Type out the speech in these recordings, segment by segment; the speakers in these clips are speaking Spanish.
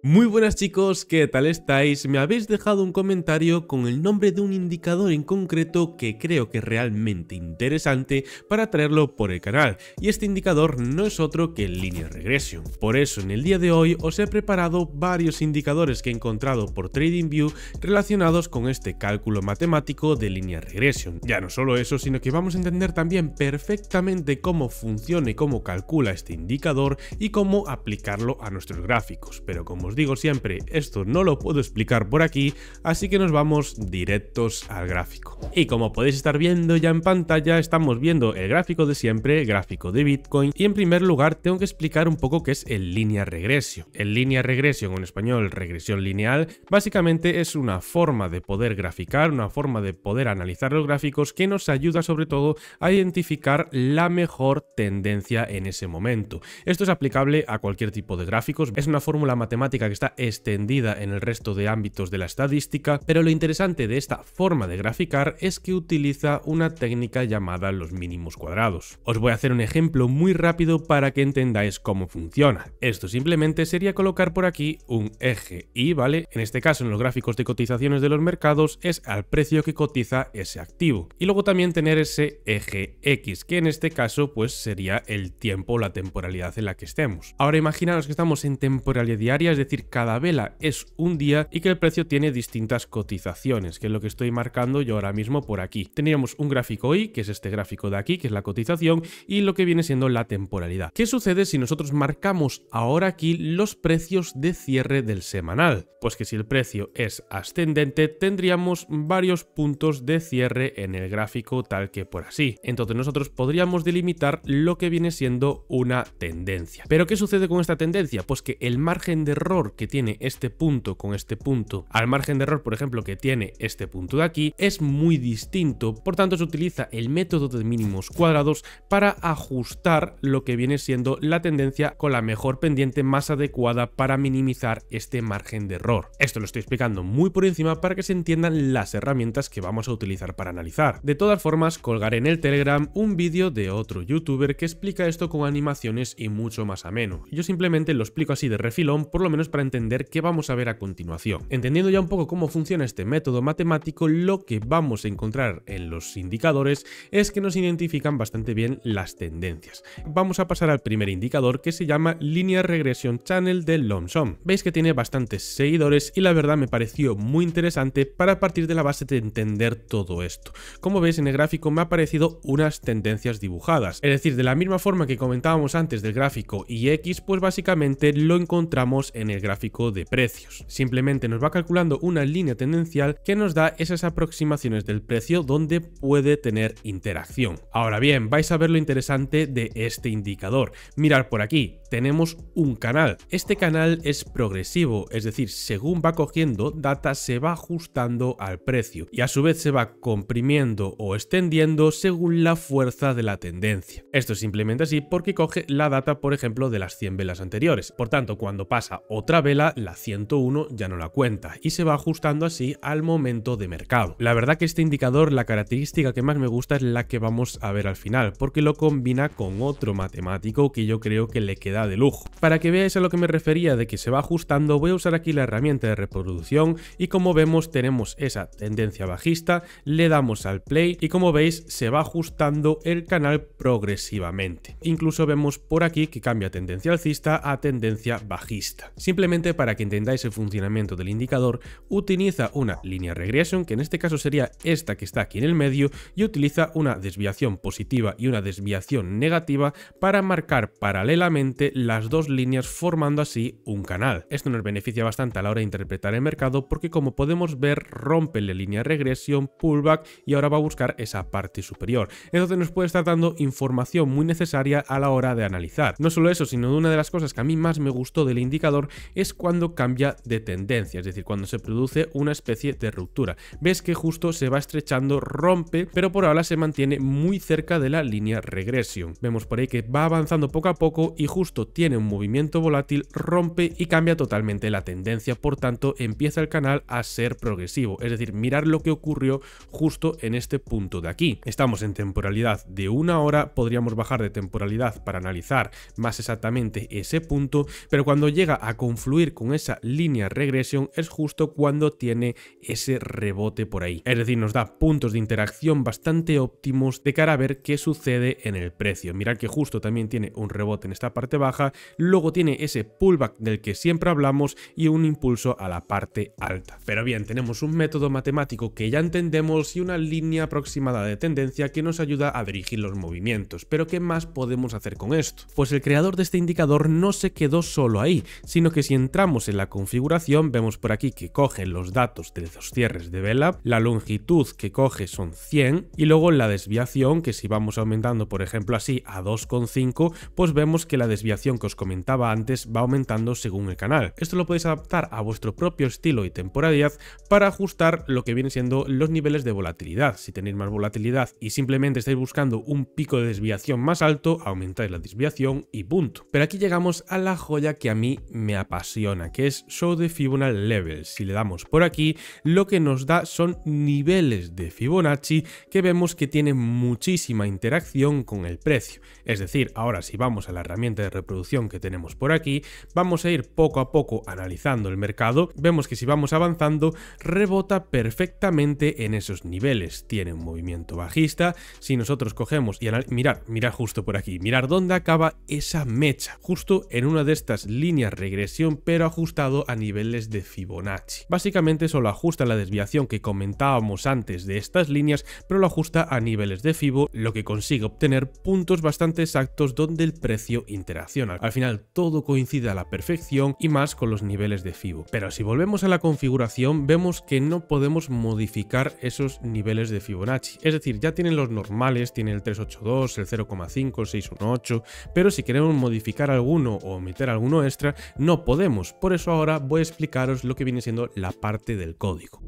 Muy buenas chicos, ¿qué tal estáis? Me habéis dejado un comentario con el nombre de un indicador en concreto que creo que es realmente interesante para traerlo por el canal, y este indicador no es otro que el Linear Regression. Por eso en el día de hoy os he preparado varios indicadores que he encontrado por TradingView relacionados con este cálculo matemático de Linear Regression. Ya no solo eso, sino que vamos a entender también perfectamente cómo funciona y cómo calcula este indicador y cómo aplicarlo a nuestros gráficos. Pero como os digo siempre, esto no lo puedo explicar por aquí, así que nos vamos directos al gráfico. Y como podéis estar viendo ya en pantalla, estamos viendo el gráfico de siempre, el gráfico de Bitcoin, y en primer lugar tengo que explicar un poco qué es el Linear Regression. El Linear Regression, o en español regresión lineal, básicamente es una forma de poder graficar, una forma de poder analizar los gráficos que nos ayuda sobre todo a identificar la mejor tendencia en ese momento. Esto es aplicable a cualquier tipo de gráficos, es una fórmula matemática que está extendida en el resto de ámbitos de la estadística, pero lo interesante de esta forma de graficar es que utiliza una técnica llamada los mínimos cuadrados. Os voy a hacer un ejemplo muy rápido para que entendáis cómo funciona. Esto simplemente sería colocar por aquí un eje y, ¿vale? En este caso, en los gráficos de cotizaciones de los mercados es al precio que cotiza ese activo. Y luego también tener ese eje X, que en este caso pues sería el tiempo o la temporalidad en la que estemos. Ahora imaginaos que estamos en temporalidad diaria, es decir, cada vela es un día y que el precio tiene distintas cotizaciones, que es lo que estoy marcando yo ahora mismo por aquí. Tendríamos un gráfico I, que es este gráfico de aquí, que es la cotización, y lo que viene siendo la temporalidad. ¿Qué sucede si nosotros marcamos ahora aquí los precios de cierre del semanal? Pues que si el precio es ascendente, tendríamos varios puntos de cierre en el gráfico tal que por así. Entonces nosotros podríamos delimitar lo que viene siendo una tendencia. ¿Pero qué sucede con esta tendencia? Pues que el margen de error que tiene este punto con este punto al margen de error, por ejemplo, que tiene este punto de aquí, es muy distinto. Por tanto, se utiliza el método de mínimos cuadrados para ajustar lo que viene siendo la tendencia con la mejor pendiente más adecuada para minimizar este margen de error. Esto lo estoy explicando muy por encima para que se entiendan las herramientas que vamos a utilizar para analizar. De todas formas, colgaré en el Telegram un vídeo de otro youtuber que explica esto con animaciones y mucho más ameno. Yo simplemente lo explico así de refilón, por lo menos para entender qué vamos a ver a continuación. Entendiendo ya un poco cómo funciona este método matemático, lo que vamos a encontrar en los indicadores es que nos identifican bastante bien las tendencias. Vamos a pasar al primer indicador, que se llama Linear Regression Channel de Lump Sum. Veis que tiene bastantes seguidores y la verdad me pareció muy interesante para partir de la base de entender todo esto. Como veis en el gráfico me ha aparecido unas tendencias dibujadas, es decir, de la misma forma que comentábamos antes del gráfico IX, pues básicamente lo encontramos en el gráfico de precios. Simplemente nos va calculando una línea tendencial que nos da esas aproximaciones del precio donde puede tener interacción. Ahora bien, vais a ver lo interesante de este indicador. Mirad por aquí, tenemos un canal. Este canal es progresivo, es decir, según va cogiendo data se va ajustando al precio y a su vez se va comprimiendo o extendiendo según la fuerza de la tendencia. Esto es simplemente así porque coge la data, por ejemplo, de las 100 velas anteriores. Por tanto, cuando pasa otra vela, la 101 ya no la cuenta y se va ajustando así al momento de mercado. La verdad que este indicador, la característica que más me gusta es la que vamos a ver al final, porque lo combina con otro matemático que yo creo que le queda de lujo. Para que veáis a lo que me refería de que se va ajustando, voy a usar aquí la herramienta de reproducción y como vemos tenemos esa tendencia bajista, le damos al play y como veis se va ajustando el canal progresivamente. Incluso vemos por aquí que cambia tendencia alcista a tendencia bajista. Simplemente para que entendáis el funcionamiento del indicador, utiliza una Linear Regression, que en este caso sería esta que está aquí en el medio, y utiliza una desviación positiva y una desviación negativa para marcar paralelamente las dos líneas, formando así un canal. Esto nos beneficia bastante a la hora de interpretar el mercado porque, como podemos ver, rompe la Linear Regression, pullback y ahora va a buscar esa parte superior. Entonces nos puede estar dando información muy necesaria a la hora de analizar. No solo eso, sino una de las cosas que a mí más me gustó del indicador es cuando cambia de tendencia, es decir, cuando se produce una especie de ruptura. Ves que justo se va estrechando, rompe, pero por ahora se mantiene muy cerca de la línea regression. Vemos por ahí que va avanzando poco a poco y justo tiene un movimiento volátil, rompe y cambia totalmente la tendencia. Por tanto, empieza el canal a ser progresivo, es decir, mirar lo que ocurrió justo en este punto de aquí. Estamos en temporalidad de una hora, podríamos bajar de temporalidad para analizar más exactamente ese punto, pero cuando llega a confluir con esa línea regression es justo cuando tiene ese rebote por ahí. Es decir, nos da puntos de interacción bastante óptimos de cara a ver qué sucede en el precio. Mirad que justo también tiene un rebote en esta parte baja, luego tiene ese pullback del que siempre hablamos y un impulso a la parte alta. Pero bien, tenemos un método matemático que ya entendemos y una línea aproximada de tendencia que nos ayuda a dirigir los movimientos. Pero ¿qué más podemos hacer con esto? Pues el creador de este indicador no se quedó solo ahí, sino que si entramos en la configuración vemos por aquí que coge los datos de los cierres de vela, la longitud que coge son 100 y luego la desviación, que si vamos aumentando por ejemplo así a 2,5, pues vemos que la desviación que os comentaba antes va aumentando según el canal. Esto lo podéis adaptar a vuestro propio estilo y temporalidad para ajustar lo que viene siendo los niveles de volatilidad. Si tenéis más volatilidad y simplemente estáis buscando un pico de desviación más alto, aumentáis la desviación y punto. Pero aquí llegamos a la joya que a mí me apasiona, que es Show the Fibonacci Levels. Si le damos por aquí, lo que nos da son niveles de Fibonacci que vemos que tienen muchísima interacción con el precio. Es decir, ahora si vamos a la herramienta de reproducción que tenemos por aquí, vamos a ir poco a poco analizando el mercado. Vemos que si vamos avanzando, rebota perfectamente en esos niveles. Tiene un movimiento bajista. Si nosotros cogemos y mirad justo por aquí, mirar dónde acaba esa mecha, justo en una de estas líneas regresión, pero ajustado a niveles de Fibonacci. Básicamente solo ajusta la desviación que comentábamos antes de estas líneas, pero lo ajusta a niveles de Fibo, lo que consigue obtener puntos bastante exactos donde el precio interacciona. Al final todo coincide a la perfección y más con los niveles de Fibo. Pero si volvemos a la configuración, vemos que no podemos modificar esos niveles de Fibonacci. Es decir, ya tienen los normales, tiene el 382, el 0,5, el 618, pero si queremos modificar alguno o meter alguno extra, no podemos. Por eso ahora voy a explicaros lo que viene siendo la parte del código.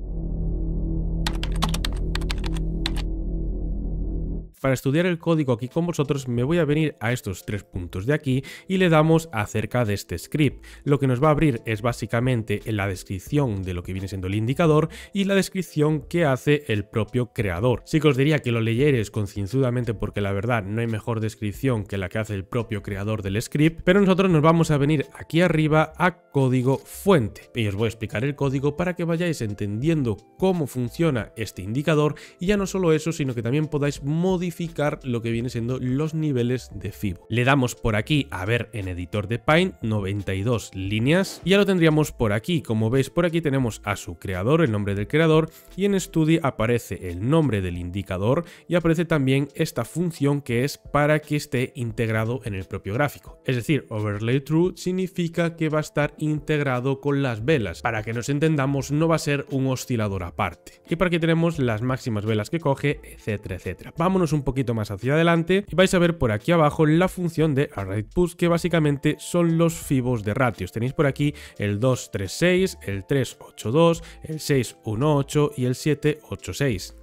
Para estudiar el código aquí con vosotros me voy a venir a estos tres puntos de aquí y le damos acerca de este script. Lo que nos va a abrir es básicamente la descripción de lo que viene siendo el indicador y la descripción que hace el propio creador. Sí que os diría que lo leyerais concienzudamente porque la verdad no hay mejor descripción que la que hace el propio creador del script, pero nosotros nos vamos a venir aquí arriba a código fuente y os voy a explicar el código para que vayáis entendiendo cómo funciona este indicador y ya no solo eso, sino que también podáis modificar lo que viene siendo los niveles de Fibo. Le damos por aquí a ver en editor de Paint 92 líneas y ya lo tendríamos por aquí. Como veis por aquí tenemos a su creador, el nombre del creador, y en Study aparece el nombre del indicador y aparece también esta función que es para que esté integrado en el propio gráfico. Es decir, overlay true significa que va a estar integrado con las velas. Para que nos entendamos, no va a ser un oscilador aparte. Y por aquí tenemos las máximas velas que coge, etcétera, etcétera. Vámonos un poquito más hacia adelante y vais a ver por aquí abajo la función de ArrayPush, que básicamente son los fibos de ratios. Tenéis por aquí el 236, el 382, el 618 y el 786.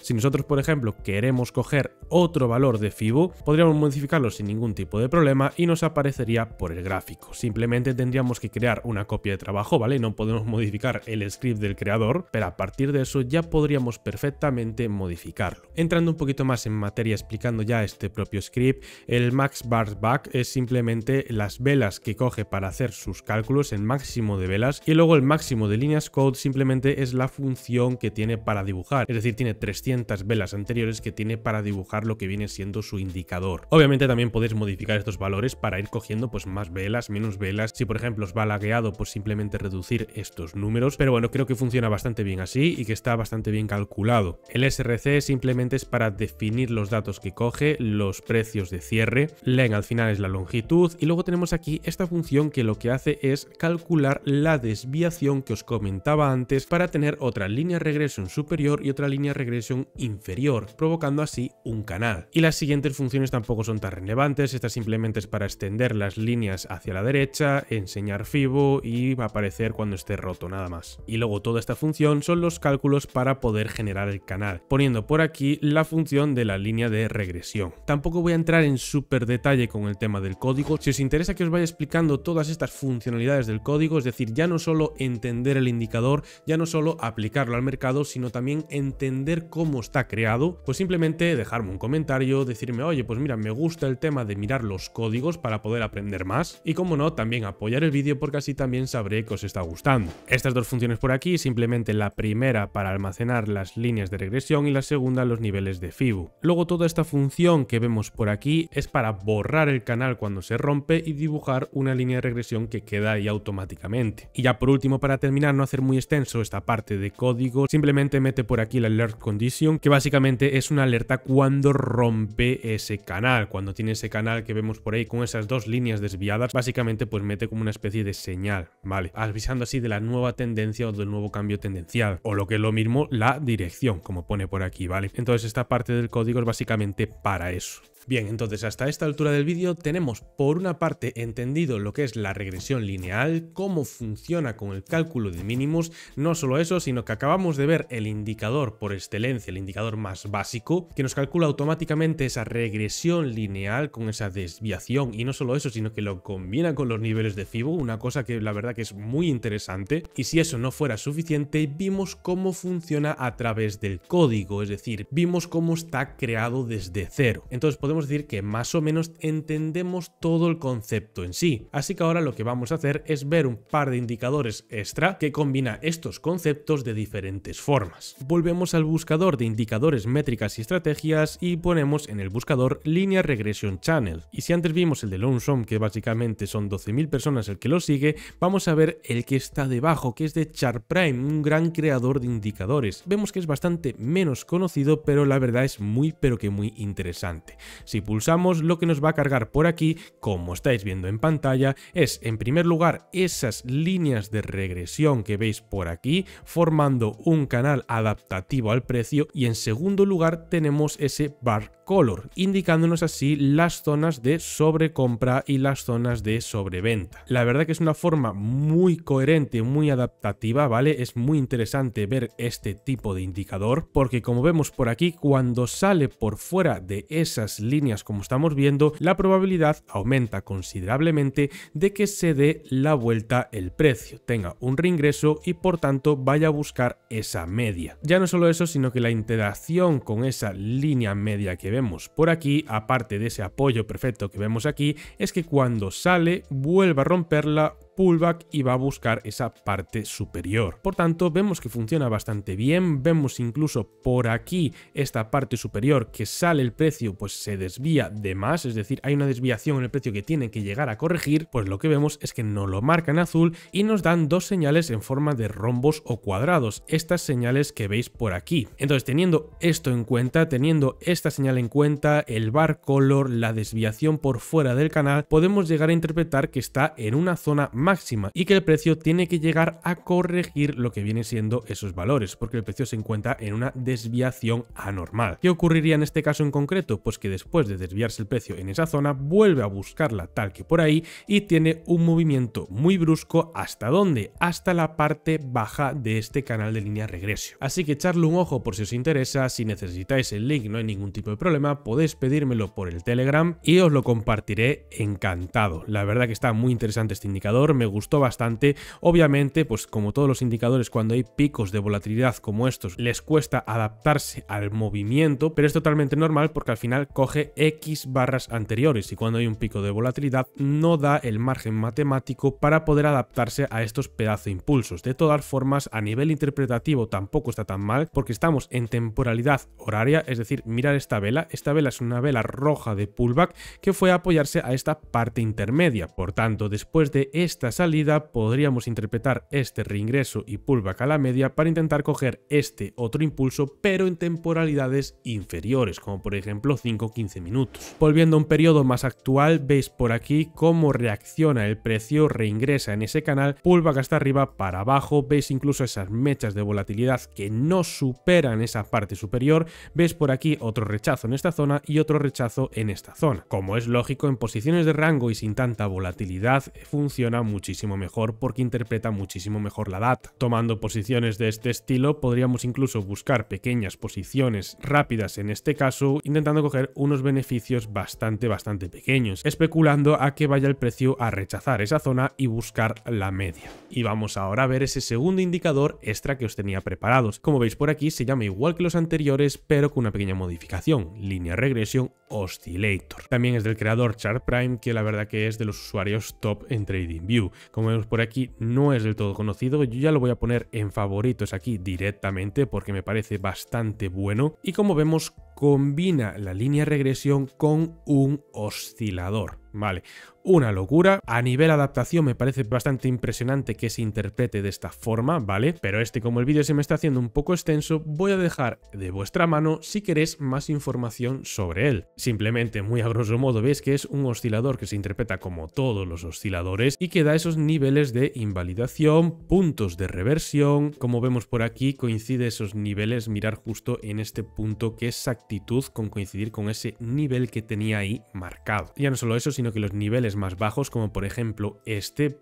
Si nosotros, por ejemplo, queremos coger otro valor de Fibo, podríamos modificarlo sin ningún tipo de problema y nos aparecería por el gráfico. Simplemente tendríamos que crear una copia de trabajo, ¿vale? No podemos modificar el script del creador, pero a partir de eso ya podríamos perfectamente modificarlo. Entrando un poquito más en materia, explicando ya este propio script, el max bars back es simplemente las velas que coge para hacer sus cálculos, el máximo de velas, y luego el máximo de líneas code simplemente es la función que tiene para dibujar, es decir, tiene 300 velas anteriores que tiene para dibujar lo que viene siendo su indicador. Obviamente también podéis modificar estos valores para ir cogiendo pues más velas, menos velas. Si por ejemplo os va lagueado, pues simplemente reducir estos números, pero bueno, creo que funciona bastante bien así y que está bastante bien calculado. El SRC simplemente es para definir los datos que coge, los precios de cierre, len al final es la longitud y luego tenemos aquí esta función que lo que hace es calcular la desviación que os comentaba antes para tener otra línea regresión superior y otra línea regresión inferior, provocando así un canal. Y las siguientes funciones tampoco son tan relevantes, esta simplemente es para extender las líneas hacia la derecha, enseñar Fibo y va a aparecer cuando esté roto, nada más. Y luego toda esta función son los cálculos para poder generar el canal, poniendo por aquí la función de la línea de regresión. Tampoco voy a entrar en súper detalle con el tema del código. Si os interesa que os vaya explicando todas estas funcionalidades del código, es decir, ya no solo entender el indicador, ya no solo aplicarlo al mercado, sino también entender cómo está creado, pues simplemente dejarme un comentario, decirme, oye, pues mira, me gusta el tema de mirar los códigos para poder aprender más y, como no, también apoyar el vídeo porque así también sabré que os está gustando. Estas dos funciones por aquí, simplemente la primera para almacenar las líneas de regresión y la segunda los niveles de FIBO. Luego toda esta función que vemos por aquí es para borrar el canal cuando se rompe y dibujar una línea de regresión que queda ahí automáticamente. Y ya por último, para terminar, no hacer muy extenso esta parte de código, simplemente mete por aquí la alert condition, que básicamente es una alerta cuando rompe ese canal. Cuando tiene ese canal que vemos por ahí con esas dos líneas desviadas, básicamente pues mete como una especie de señal, ¿vale? Avisando así de la nueva tendencia o del nuevo cambio tendencial, o lo que es lo mismo, la dirección, como pone por aquí, ¿vale? Entonces esta parte del código es básicamente para eso. Bien, entonces hasta esta altura del vídeo tenemos por una parte entendido lo que es la regresión lineal, cómo funciona con el cálculo de mínimos, no solo eso, sino que acabamos de ver el indicador por excelencia, el indicador más básico, que nos calcula automáticamente esa regresión lineal con esa desviación, y no solo eso, sino que lo combina con los niveles de FIBO, una cosa que la verdad que es muy interesante. Y si eso no fuera suficiente, vimos cómo funciona a través del código, es decir, vimos cómo está creado desde cero. Entonces podemos decir que más o menos entendemos todo el concepto en sí. Así que ahora lo que vamos a hacer es ver un par de indicadores extra que combina estos conceptos de diferentes formas. Volvemos al buscador de indicadores, métricas y estrategias y ponemos en el buscador Linear Regression Channel. Y si antes vimos el de Lonesome, que básicamente son 12.000 personas el que lo sigue, vamos a ver el que está debajo, que es de Chartprime, un gran creador de indicadores. Vemos que es bastante menos conocido, pero la verdad es muy pero que muy interesante. Si pulsamos, lo que nos va a cargar por aquí, como estáis viendo en pantalla, es en primer lugar esas líneas de regresión que veis por aquí, formando un canal adaptativo al precio, y en segundo lugar tenemos ese bar color, indicándonos así las zonas de sobrecompra y las zonas de sobreventa. La verdad que es una forma muy coherente, muy adaptativa, ¿vale? Es muy interesante ver este tipo de indicador, porque como vemos por aquí, cuando sale por fuera de esas líneas como estamos viendo, la probabilidad aumenta considerablemente de que se dé la vuelta el precio, tenga un reingreso y por tanto vaya a buscar esa media. Ya no solo eso, sino que la interacción con esa línea media que vemos por aquí, aparte de ese apoyo perfecto que vemos aquí, es que cuando sale vuelve a romperla, pullback, y va a buscar esa parte superior. Por tanto, vemos que funciona bastante bien. Vemos incluso por aquí esta parte superior que sale el precio, pues se desvía de más, es decir, hay una desviación en el precio que tiene que llegar a corregir. Pues lo que vemos es que nos lo marca en azul y nos dan dos señales en forma de rombos o cuadrados, estas señales que veis por aquí. Entonces, teniendo esto en cuenta, teniendo esta señal en cuenta, el bar color, la desviación por fuera del canal, podemos llegar a interpretar que está en una zona máxima y que el precio tiene que llegar a corregir lo que viene siendo esos valores, porque el precio se encuentra en una desviación anormal. ¿Qué ocurriría en este caso en concreto? Pues que después de desviarse el precio en esa zona, vuelve a buscarla tal que por ahí y tiene un movimiento muy brusco. ¿Hasta dónde? Hasta la parte baja de este canal de línea regresio. Así que echarle un ojo por si os interesa. Si necesitáis el link no hay ningún tipo de problema, podéis pedírmelo por el Telegram y os lo compartiré encantado. La verdad que está muy interesante este indicador, me gustó bastante. Obviamente, pues como todos los indicadores, cuando hay picos de volatilidad como estos, les cuesta adaptarse al movimiento, pero es totalmente normal porque al final coge X barras anteriores y cuando hay un pico de volatilidad no da el margen matemático para poder adaptarse a estos pedazos de impulsos. De todas formas, a nivel interpretativo tampoco está tan mal porque estamos en temporalidad horaria, es decir, mirar esta vela es una vela roja de pullback que fue a apoyarse a esta parte intermedia. Por tanto, después de esta salida podríamos interpretar este reingreso y pullback a la media para intentar coger este otro impulso, pero en temporalidades inferiores, como por ejemplo 5 o 15 minutos. Volviendo a un periodo más actual, veis por aquí cómo reacciona el precio, reingresa en ese canal, pullback hasta arriba, para abajo, veis incluso esas mechas de volatilidad que no superan esa parte superior, veis por aquí otro rechazo en esta zona y otro rechazo en esta zona. Como es lógico, en posiciones de rango y sin tanta volatilidad funciona muchísimo mejor porque interpreta muchísimo mejor la data. Tomando posiciones de este estilo, podríamos incluso buscar pequeñas posiciones rápidas en este caso, intentando coger unos beneficios bastante pequeños, especulando a que vaya el precio a rechazar esa zona y buscar la media. Y vamos ahora a ver ese segundo indicador extra que os tenía preparados. Como veis por aquí, se llama igual que los anteriores, pero con una pequeña modificación: línea regresión oscillator. También es del creador ChartPrime, que la verdad que es de los usuarios top en TradingView. Como vemos por aquí, no es del todo conocido, yo ya lo voy a poner en favoritos aquí directamente porque me parece bastante bueno, y como vemos combina la línea regresión con un oscilador. Vale, una locura. A nivel adaptación me parece bastante impresionante que se interprete de esta forma, ¿vale? Pero como el vídeo se me está haciendo un poco extenso, voy a dejar de vuestra mano si queréis más información sobre él. Simplemente, muy a grosso modo, veis que es un oscilador que se interpreta como todos los osciladores y que da esos niveles de invalidación, puntos de reversión. Como vemos por aquí, coincide esos niveles, mirar justo en este punto, que es exactitud con coincidir con ese nivel que tenía ahí marcado. Ya no solo eso, sino que los niveles más bajos, como por ejemplo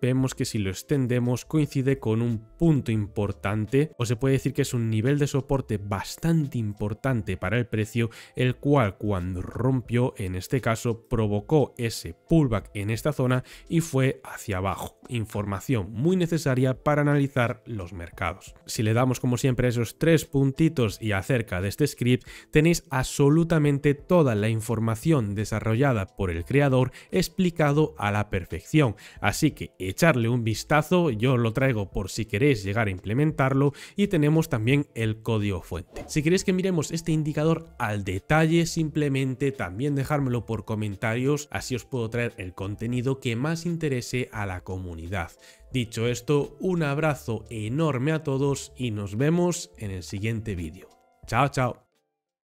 vemos que si lo extendemos coincide con un punto importante, o se puede decir que es un nivel de soporte bastante importante para el precio, el cual cuando rompió, en este caso, provocó ese pullback en esta zona y fue hacia abajo. Información muy necesaria para analizar los mercados. Si le damos como siempre a esos 3 puntitos y acerca de este script, tenéis absolutamente toda la información desarrollada por el creador explicado a la perfección, así que echarle un vistazo, yo lo traigo por si queréis llegar a implementarlo, y tenemos también el código fuente. Si queréis que miremos este indicador al detalle, simplemente también dejármelo por comentarios, así os puedo traer el contenido que más interese a la comunidad. Dicho esto, un abrazo enorme a todos y nos vemos en el siguiente vídeo. Chao, chao.